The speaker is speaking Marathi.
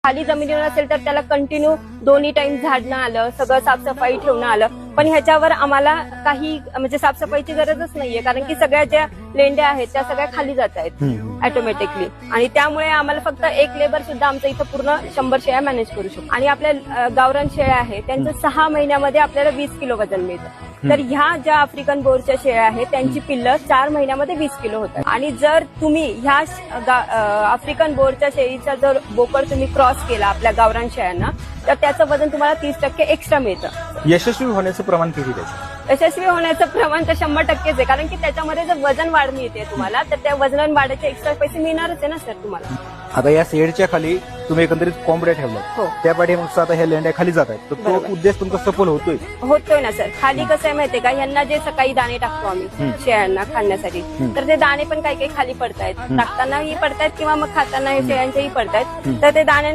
खाली जमिनीवर असेल तर त्याला कंटिन्यू दोन्ही टाइम झाडणं आलं, सगळं साफसफाई ठेवणं आलं. पण ह्याच्यावर आम्हाला काही म्हणजे साफसफाईची गरजच नाहीये, कारण की सगळ्या ज्या लेंड्या आहेत त्या सगळ्या खाली जात आहेत ऑटोमॅटिकली. आणि त्यामुळे आम्हाला फक्त एक लेबर सुद्धा आमचं इथं पूर्ण 100 शेळ्या मॅनेज करू शकतो. आणि आपल्या गावरान शेळ्या आहेत त्यांचं 6 महिन्यामध्ये आपल्याला 20 किलो वजन मिळतं. तर ह्या ज्या आफ्रिकन बोरच्या शेळ्या आहेत त्यांची पिल्लं 4 महिन्यामध्ये 20 किलो होतात. आणि जर तुम्ही ह्या आफ्रिकन बोरच्या शेळीचा जर बोकड तुम्ही क्रॉस केला आपल्या गावरान शेळ्यांना, तर त्याचं वजन तुम्हाला 30% एक्स्ट्रा मिळतं. यशस्वी होण्याचं प्रमाण किती त्याचं? यशस्वी होण्याचं प्रमाण तर 100%च आहे, कारण की त्याच्यामध्ये जर वजन वाढ मिळते तुम्हाला, तर त्या वजन वाढीचे एक्स्ट्रा पैसे मिळणारच आहे ना सर तुम्हाला. आता या शेडच्या खाली तुम्ही एकंदरीत कोंबड्या ठेवल्या, हो. त्या पाठीमागचा आता ह्या लेंड्या खाली जात आहेत, तर तो बरोबर. उद्देश तुमचा सफल होतोय ना सर. खाली कसं आहे माहितीये का, ह्यांना जे सकाळी दाणे टाकतो आम्ही शेळ्यांना खाण्यासाठी, तर ते दाणे पण काही काही खाली पडतायत, टाकतानाही पडतायत किंवा मग खाताना शेळ्यांचेही पडतायत. तर ते दाण्या